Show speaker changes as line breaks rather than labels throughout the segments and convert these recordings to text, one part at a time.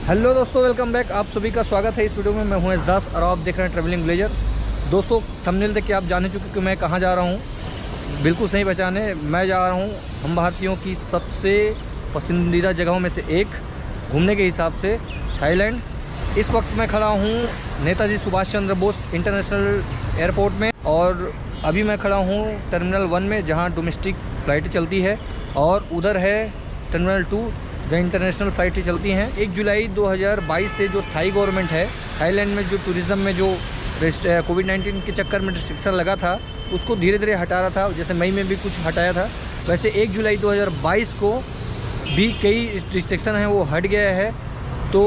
Hello दोस्तों, welcome back. आप सभी का स्वागत है इस वीडियो में। मैं हूं एजाज और आप देख रहे हैं ट्रैवलिंग ब्लेजर। दोस्तों, थंबनेल देख के आप जाने चुके कि मैं कहां जा रहा हूं। बिल्कुल सही पहचाने, मैं जा रहा हूं हम भारतीयों की सबसे पसंदीदा जगहों में से एक घूमने के हिसाब से थाईलैंड। इस वक्त मैं खड़ा हूँ नेताजी सुभाष चंद्र बोस इंटरनेशनल एयरपोर्ट में और अभी मैं खड़ा हूँ टर्मिनल 1 में, जहाँ डोमेस्टिक फ़्लाइटें चलती है, और उधर है टर्मिनल 2 जहाँ इंटरनेशनल फ़्लाइटें चलती हैं। 1 जुलाई 2022 से जो थाई गवर्नमेंट है, थाईलैंड में जो टूरिज़्म में जो कोविड-19 के चक्कर में रिस्ट्रिक्शन लगा था, उसको धीरे धीरे हटा रहा था। जैसे मई में भी कुछ हटाया था, वैसे 1 जुलाई 2022 को भी कई रिस्ट्रिक्शन हैं वो हट गया है। तो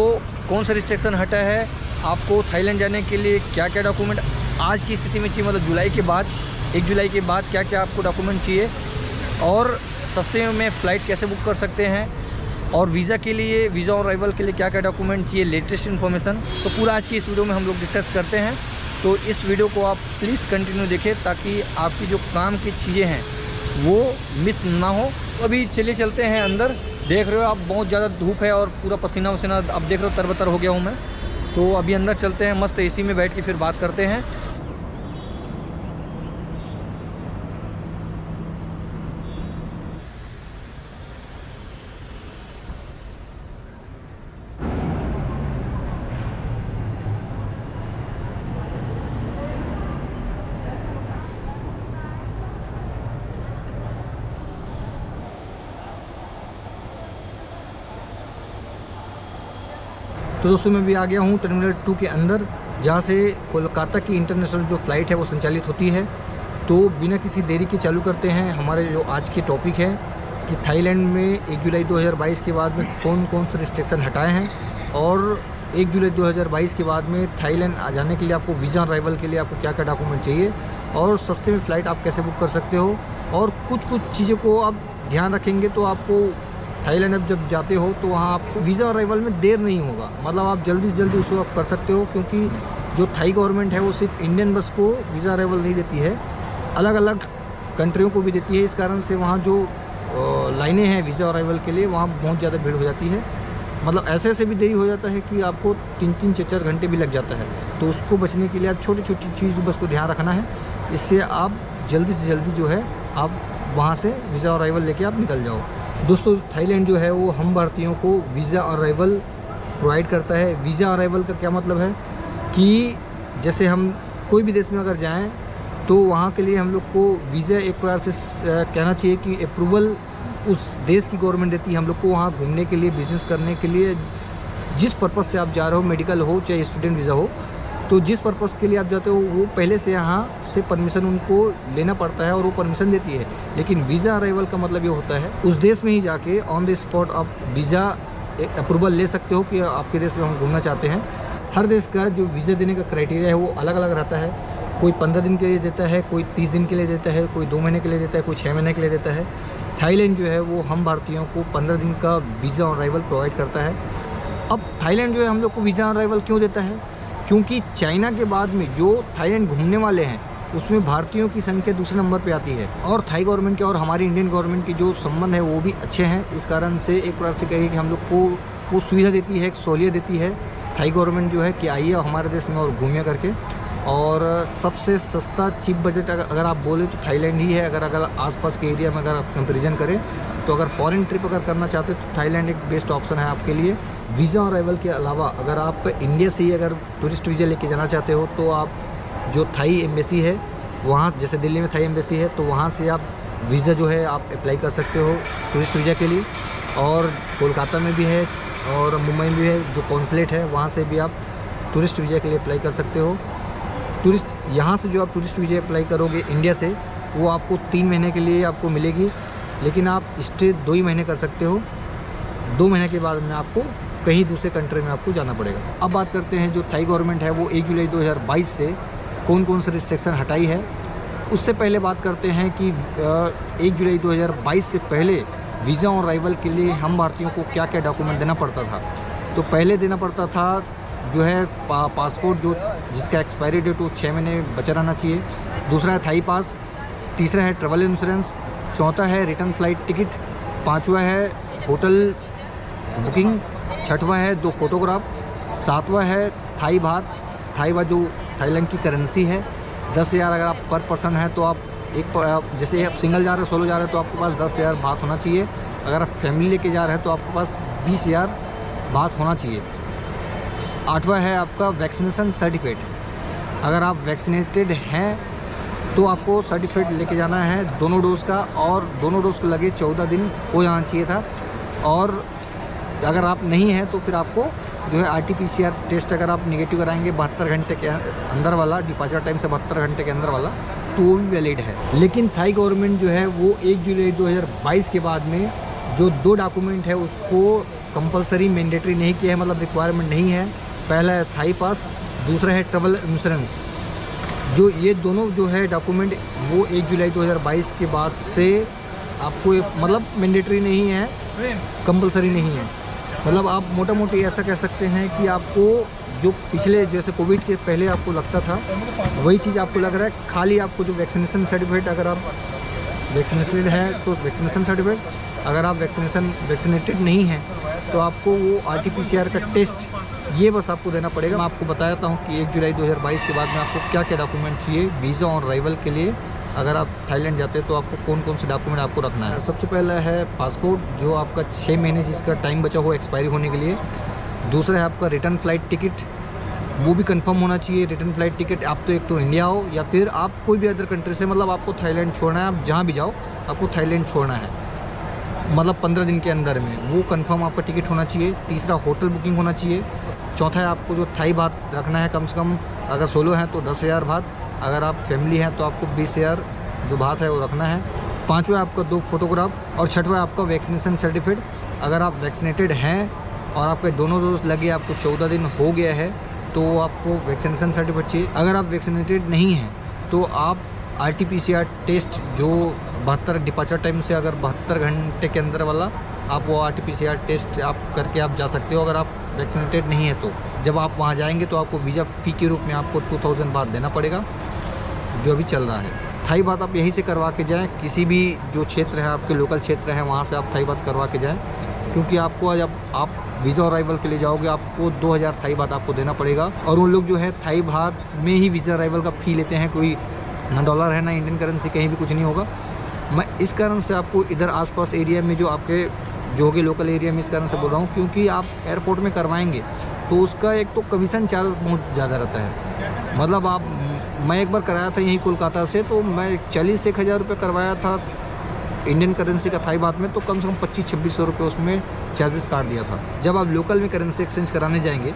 कौन सा रिस्ट्रिक्शन हटा है, आपको थाईलैंड जाने के लिए क्या क्या डॉक्यूमेंट आज की स्थिति में चाहिए, मतलब जुलाई के बाद 1 जुलाई के बाद क्या क्या आपको डॉक्यूमेंट चाहिए, और सस्ते में फ़्लाइट कैसे बुक कर सकते हैं, और वीज़ा के लिए, वीज़ा और अराइवल के लिए क्या क्या डॉक्यूमेंट चाहिए, लेटेस्ट इन्फॉर्मेशन, तो पूरा आज की इस वीडियो में हम लोग डिस्कस करते हैं। तो इस वीडियो को आप प्लीज़ कंटिन्यू देखें ताकि आपकी जो काम की चीज़ें हैं वो मिस ना हो। तो अभी चलिए चलते हैं अंदर। देख रहे हो आप, बहुत ज़्यादा धूप है और पूरा पसीना वसीना अब देख रहे हो, तरबतर हो गया हूँ मैं। तो अभी अंदर चलते हैं, मस्त एसी में बैठ के फिर बात करते हैं। तो दोस्तों, मैं भी आ गया हूँ टर्मिनल 2 के अंदर, जहाँ से कोलकाता की इंटरनेशनल जो फ़्लाइट है वो संचालित होती है। तो बिना किसी देरी के चालू करते हैं हमारे जो आज के टॉपिक है कि थाईलैंड में 1 जुलाई 2022 के बाद में कौन कौन से रिस्ट्रिक्शन हटाए हैं, और 1 जुलाई 2022 के बाद में थाईलैंड आ जाने के लिए आपको वीज़ा अराइवल के लिए आपको क्या क्या डॉक्यूमेंट चाहिए, और सस्ते में फ़्लाइट आप कैसे बुक कर सकते हो, और कुछ चीज़ों को आप ध्यान रखेंगे तो आपको थाईलैंड अब जब जाते हो तो वहाँ आपको वीज़ा अराइवल में देर नहीं होगा, मतलब आप जल्दी से जल्दी उसको आप कर सकते हो। क्योंकि जो थाई गवर्नमेंट है वो सिर्फ इंडियन बस को वीज़ा अराइवल नहीं देती है, अलग अलग कंट्रियों को भी देती है। इस कारण से वहाँ जो लाइनें हैं वीज़ा अराइवल के लिए, वहाँ बहुत ज़्यादा भीड़ हो जाती है। मतलब ऐसे भी देरी हो जाता है कि आपको 3-3, 4-4 घंटे भी लग जाता है। तो उसको बचने के लिए आप छोटी छोटी चीज़ बस को ध्यान रखना है, इससे आप जल्दी से जल्दी जो है आप वहाँ से वीज़ा अराइवल लेके आप निकल जाओ। दोस्तों, थाईलैंड जो है वो हम भारतीयों को वीज़ा अराइवल प्रोवाइड करता है। वीज़ा अराइवल का क्या मतलब है कि जैसे हम कोई भी देश में अगर जाएं तो वहाँ के लिए हम लोग को वीज़ा एक प्रकार से कहना चाहिए कि अप्रूवल उस देश की गवर्नमेंट देती है हम लोग को वहाँ घूमने के लिए, बिज़नेस करने के लिए। जिस पर्पज़ से आप जा रहे हो, मेडिकल हो चाहे स्टूडेंट वीज़ा हो, तो जिस पर्पज़ के लिए आप जाते हो वो पहले से यहाँ से परमिशन उनको लेना पड़ता है और वो परमिशन देती है। लेकिन वीज़ा अराइवल का मतलब ये होता है उस देश में ही जाके ऑन द स्पॉट आप वीज़ा अप्रूवल ले सकते हो कि आपके देश में हम घूमना चाहते हैं। हर देश का जो वीज़ा देने का क्राइटेरिया है वो अलग अलग रहता है। कोई 15 दिन के लिए देता है, कोई 30 दिन के लिए देता है, कोई 2 महीने के लिए देता है, कोई 6 महीने के लिए देता है। थाईलैंड जो है वो हम भारतीयों को 15 दिन का वीज़ा अराइवल प्रोवाइड करता है। अब थाईलैंड जो है हम लोग को वीज़ा अराइवल क्यों देता है, क्योंकि चाइना के बाद में जो थाईलैंड घूमने वाले हैं उसमें भारतीयों की संख्या दूसरे नंबर पे आती है, और थाई गवर्नमेंट के और हमारी इंडियन गवर्नमेंट की जो संबंध है वो भी अच्छे हैं। इस कारण से एक प्रकार से कहिए कि हम लोग को वो सुविधा देती है, एक सहूलियत देती है थाई गवर्नमेंट जो है कि आइए हमारे देश में और घूमिए करके। और सबसे सस्ता चीप बजट अगर आप बोले तो थाईलैंड ही है। अगर आसपास के एरिया में अगर आप कंपेरिजन करें तो अगर फॉरेन ट्रिप अगर करना चाहते हो तो थाईलैंड एक बेस्ट ऑप्शन है आपके लिए। वीज़ा अराइवल के अलावा अगर आप इंडिया से ही अगर टूरिस्ट वीज़ा लेके जाना चाहते हो तो आप जो थाई एम्बेसी है वहाँ, जैसे दिल्ली में थाई एम्बेसी है, तो वहाँ से आप वीज़ा जो है आप अप्लाई कर सकते हो टूरिस्ट वीज़ा के लिए। और कोलकाता में भी है और मुंबई में भी है, जो कॉन्सुलेट है वहाँ से भी आप टूरिस्ट वीज़ा के लिए अप्लाई कर सकते हो। टूरिस्ट यहाँ से जो आप टूरिस्ट वीज़ा अप्लाई करोगे इंडिया से, वो आपको 3 महीने के लिए आपको मिलेगी, लेकिन आप स्टे 2 ही महीने कर सकते हो। 2 महीने के बाद में आपको कहीं दूसरे कंट्री में आपको जाना पड़ेगा। अब बात करते हैं जो थाई गवर्नमेंट है वो 1 जुलाई 2022 से कौन कौन से रिस्ट्रिक्शन हटाई है। उससे पहले बात करते हैं कि 1 जुलाई 2022 से पहले वीज़ा और अराइवल के लिए हम भारतीयों को क्या क्या डॉक्यूमेंट देना पड़ता था। तो पहले देना पड़ता था जो है पासपोर्ट, जो जिसका एक्सपायरी डेट वो 6 महीने बचा रहना चाहिए। दूसरा है थाई पास, तीसरा है ट्रैवल इंश्योरेंस, चौथा है रिटर्न फ़्लाइट टिकट, पाँचवा है होटल बुकिंग, छठवां है 2 फोटोग्राफ, सातवां है थाई बात जो थाईलैंड की करेंसी है 10,000। अगर आप पर पर्सन है तो आप जैसे आप सिंगल जा रहे हैं, सोलो जा रहे हैं तो आपके पास 10,000 बात होना चाहिए। अगर आप फैमिली लेके जा रहे हैं तो आपके पास 20,000 बात होना चाहिए। 8वां है आपका वैक्सीनेशन सर्टिफिकेट। अगर आप वैक्सीनेटेड हैं तो आपको सर्टिफिकेट लेके जाना है दोनों डोज़ का, और दोनों डोज़ को लगे 14 दिन हो जाना चाहिए था। और अगर आप नहीं हैं तो फिर आपको जो है RT-PCR टेस्ट अगर आप नेगेटिव कराएंगे 72 घंटे के अंदर वाला, डिपार्चर टाइम से 72 घंटे के अंदर वाला, तो वो भी वैलिड है। लेकिन थाई गवर्नमेंट जो है वो 1 जुलाई 2022 के बाद में जो 2 डॉक्यूमेंट है उसको कंपलसरी मैंडेटरी नहीं किया है, मतलब रिक्वायरमेंट नहीं है। पहला है थाई पास, दूसरा है ट्रैवल इंश्योरेंस। जो ये दोनों जो है डॉक्यूमेंट वो 1 जुलाई 2022 के बाद से आपको मतलब मैंडेटरी नहीं है, कंपलसरी नहीं है। मतलब आप मोटा मोटी ऐसा कह सकते हैं कि आपको जो पिछले जैसे कोविड के पहले आपको लगता था वही चीज़ आपको लग रहा है। खाली आपको जो वैक्सीनेशन सर्टिफिकेट, अगर आप वैक्सीनेटेड हैं तो वैक्सीनेशन सर्टिफिकेट, अगर आप वैक्सीनेटेड नहीं हैं तो आपको वो RT-PCR का टेस्ट ये बस आपको देना पड़ेगा। मैं आपको बताता हूँ कि 1 जुलाई 2022 के बाद में आपको क्या क्या डॉक्यूमेंट चाहिए वीज़ा और अराइवल के लिए। अगर आप थाईलैंड जाते हैं तो आपको कौन कौन से डॉक्यूमेंट आपको रखना है। सबसे पहला है पासपोर्ट, जो आपका 6 महीने जिसका टाइम बचा हो एक्सपायरी होने के लिए। दूसरा है आपका रिटर्न फ़्लाइट टिकट, वो भी कंफर्म होना चाहिए। रिटर्न फ़्लाइट टिकट आप तो एक तो इंडिया हो या फिर आप कोई भी अदर कंट्री से, मतलब आपको थाईलैंड छोड़ना है, आप जहाँ भी जाओ आपको थाईलैंड छोड़ना है, मतलब 15 दिन के अंदर में, वो कंफर्म आपका टिकट होना चाहिए। तीसरा होटल बुकिंग होना चाहिए। चौथा है आपको जो थाई बात रखना है कम से कम, अगर सोलो हैं तो 10,000 बात, अगर आप फैमिली हैं तो आपको 20,000 जो बात है वो रखना है। पाँचवा आपका 2 फोटोग्राफ, और छठवा आपका वैक्सीनेशन सर्टिफिकेट। अगर आप वैक्सीनेटेड हैं और आपके दोनों डोज लगे, आपको 14 दिन हो गया है तो आपको वैक्सीनेशन सर्टिफिकेट चाहिए। अगर आप वैक्सीनेटेड नहीं हैं तो आप RT-PCR टेस्ट जो 72 डिपार्चर टाइम से, अगर 72 घंटे के अंदर वाला, आप वो RT-PCR टेस्ट आप करके आप जा सकते हो। अगर आप वैक्सीनेटेड नहीं है तो जब आप वहाँ जाएंगे तो आपको वीज़ा फ़ी के रूप में आपको 2000 बात देना पड़ेगा, जो अभी चल रहा है। थाई बात आप यहीं से करवा के जाएँ, किसी भी जो क्षेत्र है आपके लोकल क्षेत्र है वहाँ से आप थाई बात करवा के जाएँ, क्योंकि आपको जब आप वीज़ा अराइवल के लिए जाओगे आपको 2000 थाई बात आपको देना पड़ेगा। और उन लोग जो है थाई बात में ही वीज़ा अराइवल का फ़ी लेते हैं, कोई ना डॉलर है ना इंडियन करेंसी, कहीं भी कुछ नहीं होगा। मैं इस कारण से आपको इधर आसपास एरिया में जो आपके जो होगी लोकल एरिया में, इस कारण से बोल रहा हूँ क्योंकि आप एयरपोर्ट में करवाएंगे तो उसका एक तो कमीशन चार्ज बहुत ज़्यादा रहता है। मतलब मैं एक बार कराया था यहीं कोलकाता से, तो मैं 40-1 हज़ार रुपये करवाया था इंडियन करेंसी का थाई बात में, तो कम से कम 2500-2600 रुपये उसमें चार्जेस काट दिया था। जब आप लोकल में करेंसी एक्सचेंज कराने जाएंगे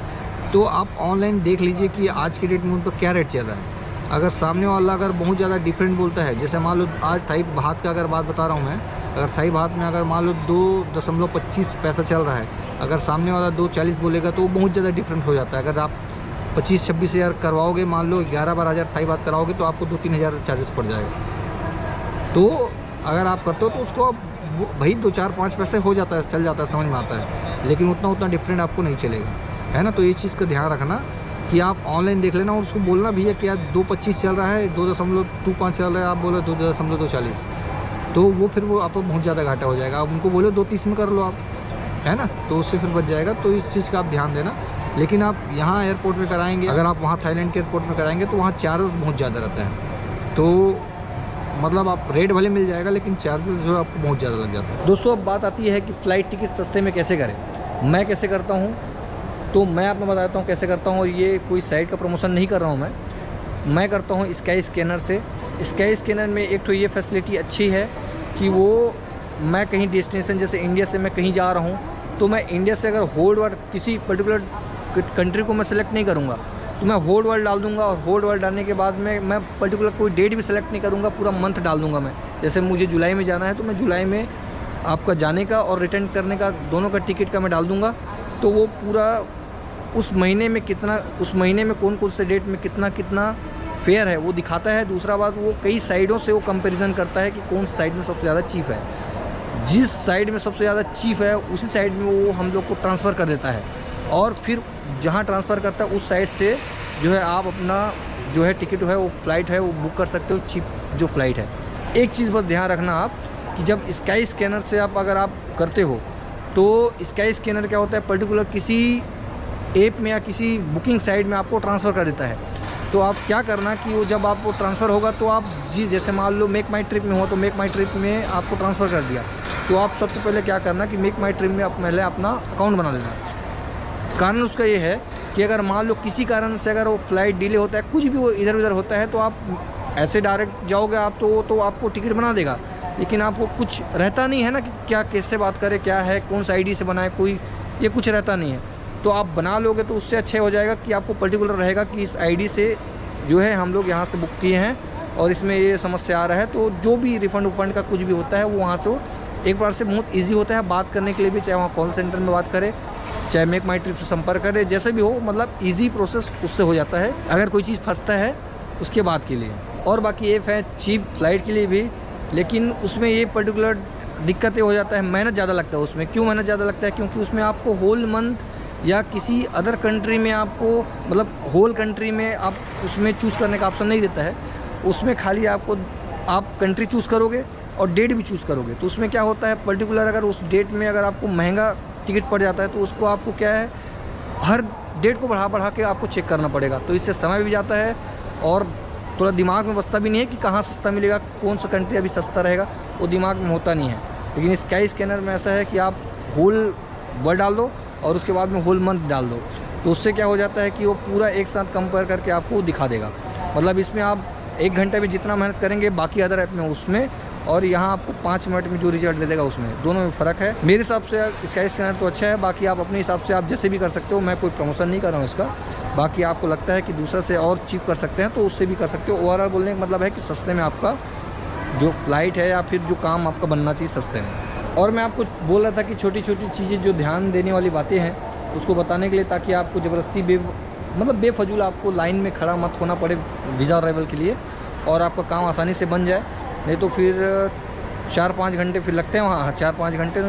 तो आप ऑनलाइन देख लीजिए कि आज के डेट में उनका क्या रेट चल रहा है। अगर सामने वाला अगर बहुत ज़्यादा डिफरेंट बोलता है, जैसे मान लो आज थाई बात का अगर बात बता रहा हूँ मैं, अगर थाई बात में अगर मान लो 2.25 पैसा चल रहा है, अगर सामने वाला 2.40 बोलेगा तो वो बहुत ज़्यादा डिफरेंट हो जाता है। अगर आप 25-26 हज़ार करवाओगे, मान लो 11-12 हज़ार थाई बात कराओगे तो आपको 2-3 हज़ार चार्जेस पड़ जाएगा। तो अगर आप करते हो तो उसको भाई 2-4-5 पैसे हो जाता है, चल जाता है, समझ में आता है, लेकिन उतना डिफरेंट आपको नहीं चलेगा, है ना। तो ये चीज़ का ध्यान रखना कि आप ऑनलाइन देख लेना और उसको बोलना भैया कि यार 2.25 चल रहा है, 2.25 चल रहा है, आप बोलो 2.240, तो वो फिर वो आपको बहुत ज़्यादा घाटा हो जाएगा। आप उनको बोलो 2.30 में कर लो आप, है ना, तो उससे फिर बच जाएगा। तो इस चीज़ का आप ध्यान देना। लेकिन आप यहाँ एयरपोर्ट में कराएंगे, अगर आप वहाँ थाईलैंड के एयरपोर्ट में कराएंगे तो वहाँ चार्जेस बहुत ज़्यादा रहता है। तो मतलब आप रेट भले मिल जाएगा लेकिन चार्जेस जो है आपको बहुत ज़्यादा लग जाता है। दोस्तों अब बात आती है कि फ़्लाइट टिकट सस्ते में कैसे करें। मैं कैसे करता हूँ तो मैं आपको बताता हूँ कैसे करता हूँ। और ये कोई साइट का प्रमोशन नहीं कर रहा हूँ मैं करता हूँ स्काई स्कैनर से। स्काई स्कैनर में एक तो ये फैसिलिटी अच्छी है कि वो मैं कहीं डेस्टिनेशन जैसे इंडिया से मैं कहीं जा रहा हूँ तो मैं इंडिया से अगर होल वर्ल्ड किसी पर्टिकुलर कंट्री को मैं सेलेक्ट नहीं करूँगा तो मैं होल वर्ल्ड डाल दूंगा। और होल वर्ल्ड डालने के बाद में मैं पर्टिकुलर कोई डेट भी सेलेक्ट नहीं करूँगा, पूरा मंथ डाल दूंगा मैं। जैसे मुझे जुलाई में जाना है तो मैं जुलाई में आपका जाने का और रिटर्न करने का दोनों का टिकट का मैं डाल दूंगा। तो वो पूरा उस महीने में कितना, उस महीने में कौन कौन से डेट में कितना कितना फेयर है वो दिखाता है। दूसरा बात, वो कई साइडों से वो कंपैरिजन करता है कि कौन साइड में सबसे ज़्यादा चीप है। जिस साइड में सबसे ज़्यादा चीप है उसी साइड में वो हम लोग को ट्रांसफ़र कर देता है और फिर जहाँ ट्रांसफ़र करता है उस साइड से जो है आप अपना जो है टिकट है वो फ़्लाइट है वो बुक कर सकते हो, चीप जो फ़्लाइट है। एक चीज़ बस ध्यान रखना आप कि जब स्काई स्कैनर से आप अगर आप करते हो तो स्काई स्कैनर क्या होता है, पर्टिकुलर किसी ऐप में या किसी बुकिंग साइट में आपको ट्रांसफ़र कर देता है। तो आप क्या करना कि वो जब आपको ट्रांसफ़र होगा तो आप जी जैसे मान लो मेक माई ट्रिप में हो तो मेक माई ट्रिप में आपको ट्रांसफ़र कर दिया, तो आप सबसे पहले क्या करना कि मेक माई ट्रिप में आप पहले अपना अकाउंट बना लेना। कारण उसका ये है कि अगर मान लो किसी कारण से अगर वो फ़्लाइट डिले होता है, कुछ भी वो इधर उधर होता है, तो आप ऐसे डायरेक्ट जाओगे आप तो आपको टिकट बना देगा, लेकिन आपको कुछ रहता नहीं है ना कि क्या कैसे बात करें, क्या है, कौन सा आईडी से बनाए, कोई ये कुछ रहता नहीं है। तो आप बना लोगे तो उससे अच्छा हो जाएगा कि आपको पर्टिकुलर रहेगा कि इस आईडी से जो है हम लोग यहाँ से बुक किए हैं और इसमें ये समस्या आ रहा है, तो जो भी रिफ़ंड उफंड का कुछ भी होता है वो वहाँ से वो एक बार से बहुत ईजी होता है बात करने के लिए भी, चाहे वहाँ कॉल सेंटर में बात करें, चाहे मेक माई ट्रिप से संपर्क करें, जैसे भी हो, मतलब ईजी प्रोसेस उससे हो जाता है अगर कोई चीज़ फंसता है उसके बाद के लिए। और बाकी ऐप है चीप फ़्लाइट के लिए भी, लेकिन उसमें ये पर्टिकुलर दिक्कतें हो जाता है, मेहनत ज़्यादा लगता है उसमें। क्यों मेहनत ज़्यादा लगता है? क्योंकि उसमें आपको होल मंथ या किसी अदर कंट्री में आपको मतलब होल कंट्री में आप उसमें चूज़ करने का ऑप्शन नहीं देता है। उसमें खाली आपको आप कंट्री चूज़ करोगे और डेट भी चूज़ करोगे। तो उसमें क्या होता है, पर्टिकुलर अगर उस डेट में अगर आपको महंगा टिकट पड़ जाता है तो उसको आपको क्या है, हर डेट को बढ़ा के आपको चेक करना पड़ेगा। तो इससे समय भी जाता है और थोड़ा दिमाग में बसता भी नहीं है कि कहाँ सस्ता मिलेगा, कौन सा कंट्री अभी सस्ता रहेगा, वो दिमाग में होता नहीं है। लेकिन स्काई स्कैनर में ऐसा है कि आप होल वर्ड डाल दो और उसके बाद में होल मंथ डाल दो, तो उससे क्या हो जाता है कि वो पूरा एक साथ कंपेयर करके आपको दिखा देगा। मतलब इसमें आप 1 घंटे में जितना मेहनत करेंगे बाकी अदर ऐप में उसमें, और यहाँ आपको 5 मिनट में जो रिजल्ट दे देगा उसमें, दोनों में फ़र्क है। मेरे हिसाब से स्काई स्कैनर तो अच्छा है, बाकी आप अपने हिसाब से आप जैसे भी कर सकते हो, मैं कोई प्रमोशन नहीं कर रहा हूँ इसका। बाकी आपको लगता है कि दूसरा से और चीप कर सकते हैं तो उससे भी कर सकते हो। ओवरऑल बोलने का मतलब है कि सस्ते में आपका जो फ़्लाइट है या फिर जो काम आपका बनना चाहिए सस्ते में। और मैं आपको बोल रहा था कि छोटी छोटी चीज़ें जो ध्यान देने वाली बातें हैं उसको बताने के लिए, ताकि आपको ज़बरदस्ती बेफजूल आपको लाइन में खड़ा मत होना पड़े वीज़ा अराइवल के लिए, और आपका काम आसानी से बन जाए। नहीं तो फिर 4-5 घंटे फिर लगते हैं वहाँ, 4-5 घंटे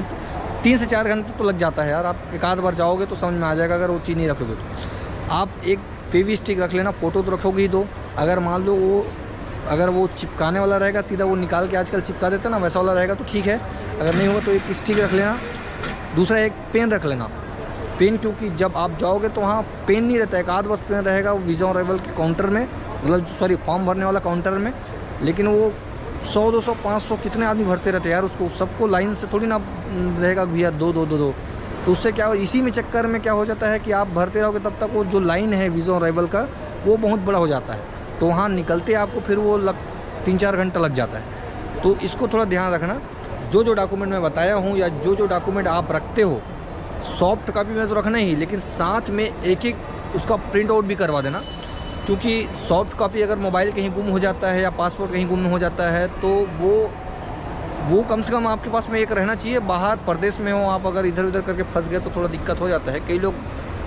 3 से 4 घंटे तो लग जाता है यार। आप एक आध बार जाओगे तो समझ में आ जाएगा, अगर वो चीज़ नहीं रखोगे तो। आप एक फेवी स्टिक रख लेना, फ़ोटो तो रखोगे ही दो। अगर मान लो अगर वो चिपकाने वाला रहेगा, सीधा वो निकाल के आजकल चिपका देते हैं ना, वैसा वाला रहेगा तो ठीक है। अगर नहीं होगा तो एक स्टिक रख लेना। दूसरा एक पेन रख लेना। पेन क्योंकि जब आप जाओगे तो वहाँ पेन नहीं रहता है, एक आध बस पेन रहेगा वो वीज़ा अराइवल के काउंटर में, मतलब सॉरी फॉर्म भरने वाला काउंटर में। लेकिन वो 100-200 500 कितने आदमी भरते रहते हैं यार, उसको सबको लाइन से थोड़ी ना रहेगा भैया दो। तो उससे क्या हो, इसी में चक्कर में क्या हो जाता है कि आप भरते रहोगे तब तक वो जो लाइन है वीज़ा अराइवल का वो बहुत बड़ा हो जाता है। तो वहाँ निकलते आपको फिर वो 3-4 घंटा लग जाता है। तो इसको थोड़ा ध्यान रखना। जो डॉक्यूमेंट मैं बताया हूँ या जो डॉक्यूमेंट आप रखते हो, सॉफ्ट कॉपी में तो रखना ही, लेकिन साथ में एक उसका प्रिंट आउट भी करवा देना। क्योंकि सॉफ्ट कॉपी अगर मोबाइल कहीं गुम हो जाता है या पासपोर्ट कहीं गुम हो जाता है तो वो कम से कम आपके पास में एक रहना चाहिए। बाहर प्रदेश में हो आप, अगर इधर उधर करके फंस गए तो थोड़ा दिक्कत हो जाता है। कई लोग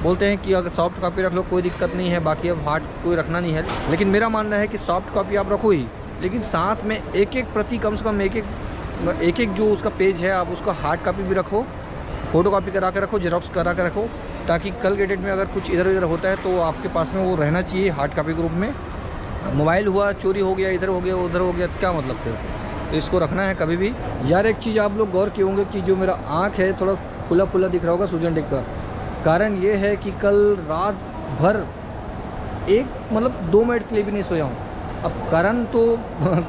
बोलते हैं कि अगर सॉफ्ट कॉपी रख लो कोई दिक्कत नहीं है, बाकी अब हार्ड कोई रखना नहीं है। लेकिन मेरा मानना है कि सॉफ्ट कॉपी आप रखो ही, लेकिन साथ में एक प्रति कम से कम एक जो उसका पेज है आप उसका हार्ड कॉपी भी रखो, फ़ोटो कॉपी करा के रखो, जेरॉक्स करा के रखो, ताकि कल के डेट में अगर कुछ इधर उधर होता है तो आपके पास में वो रहना चाहिए हार्ड कॉपी के रूप में। मोबाइल हुआ चोरी हो गया, इधर हो गया उधर हो गया, तो क्या मतलब फिर। तो इसको रखना है कभी भी। यार एक चीज़ आप लोग गौर किए होंगे कि जो मेरा आँख है थोड़ा खुला दिख रहा होगा सूजन टिक का। कारण ये है कि कल रात भर 2 मिनट के लिए भी नहीं सोया हूँ। अब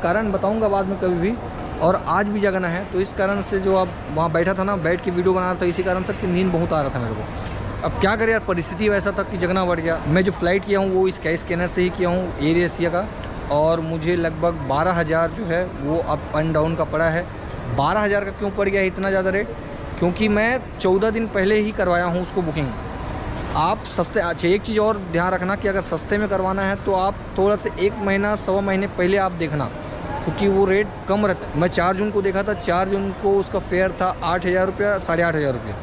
कारण बताऊँगा बाद में कभी भी। और आज भी जगना है, तो इस कारण से जो आप वहाँ बैठा था ना, बैठ के वीडियो बना रहा था, इसी कारण से कि नींद बहुत आ रहा था मेरे को। अब क्या करें यार, परिस्थिति वैसा था कि जगना बढ़ गया। मैं जो फ़्लाइट किया हूँ वो स्काई स्कैनर से ही किया हूँ, एयर एशिया का, और मुझे लगभग 12,000 जो है वो अप एंड डाउन का पड़ा है। 12,000 का क्यों पड़ गया इतना ज़्यादा रेट? क्योंकि मैं 14 दिन पहले ही करवाया हूँ उसको बुकिंग। आप सस्ते, अच्छा एक चीज़ और ध्यान रखना कि अगर सस्ते में करवाना है तो आप थोड़ा से 1 महीना 1.25 महीने पहले आप देखना, क्योंकि वो रेट कम रहता है। मैं 4 जून को देखा था, 4 जून को उसका फेयर था 8,000 रुपया, 8,500 रुपये,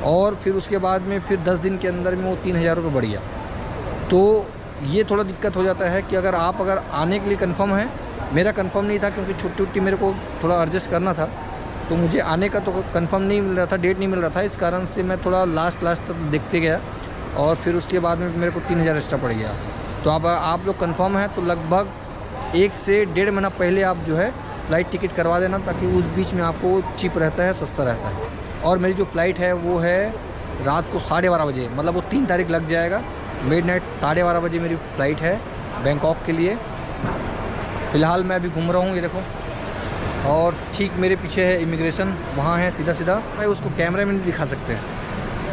और फिर उसके बाद में फिर 10 दिन के अंदर में वो 3,000 रुपये बढ़ गया। तो ये थोड़ा दिक्कत हो जाता है कि अगर आने के लिए कंफर्म है, मेरा कंफर्म नहीं था क्योंकि छुट्टी मेरे को थोड़ा एडजस्ट करना था, तो मुझे आने का तो कंफर्म नहीं मिल रहा था, डेट नहीं मिल रहा था। इस कारण से मैं थोड़ा लास्ट तक देखते गया, और फिर उसके बाद में मेरे को 3,000 एक्स्ट्रा पड़ गया। तो अब आप लोग कंफर्म है तो लगभग 1 से 1.5 महीना पहले आप जो है फ़्लाइट टिकट करवा देना, ताकि उस बीच में आपको चीप रहता है, सस्ता रहता है। और मेरी जो फ़्लाइट है वो है रात को 12:30 बजे, मतलब वो 3 तारीख लग जाएगा। मिडनाइट 12:30 बजे मेरी फ़्लाइट है बैंकॉक के लिए। फ़िलहाल मैं अभी घूम रहा हूँ, ये देखो। और ठीक मेरे पीछे है इमिग्रेशन, वहाँ है सीधा सीधा, मैं उसको कैमरे में नहीं दिखा सकते।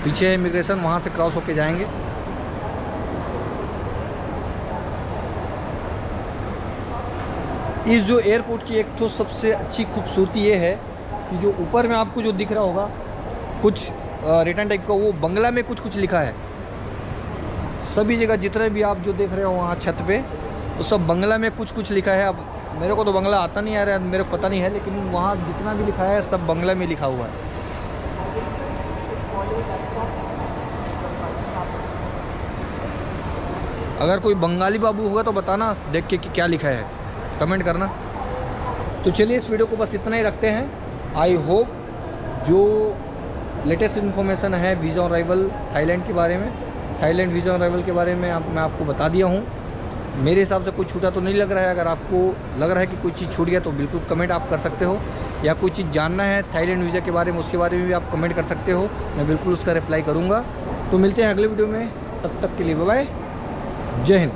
पीछे है इमिग्रेशन, वहाँ से क्रॉस होके जाएंगे। इस जो एयरपोर्ट की एक तो सबसे अच्छी खूबसूरती ये है कि जो ऊपर में आपको जो दिख रहा होगा कुछ रिटर्न टाइप का, वो बंगला में कुछ लिखा है। सभी जगह जितने भी आप जो देख रहे हो वहाँ छत पे, वो सब बंगला में कुछ लिखा है। अब मेरे को तो बंगला आता नहीं आ रहा है, मेरे को पता नहीं है, लेकिन वहाँ जितना भी लिखा है सब बंगला में लिखा हुआ है। अगर कोई बंगाली बाबू होगा तो बताना देख के कि क्या लिखा है, कमेंट करना। तो चलिए इस वीडियो को बस इतना ही रखते हैं। आई होप जो लेटेस्ट इन्फॉर्मेशन है वीज़ा ऑन अराइवल थाईलैंड के बारे में, थाईलैंड वीज़ा ऑन अराइवल के बारे में मैं आपको बता दिया हूँ। मेरे हिसाब से कुछ छूटा तो नहीं लग रहा है। अगर आपको लग रहा है कि कोई चीज़ छूट गया तो बिल्कुल कमेंट आप कर सकते हो, या कोई चीज़ जानना है थाईलैंड वीज़ा के बारे में उसके बारे में भी आप कमेंट कर सकते हो, मैं बिल्कुल उसका रिप्लाई करूँगा। तो मिलते हैं अगले वीडियो में, तब तक के लिए बाय बाय, जय हिंद।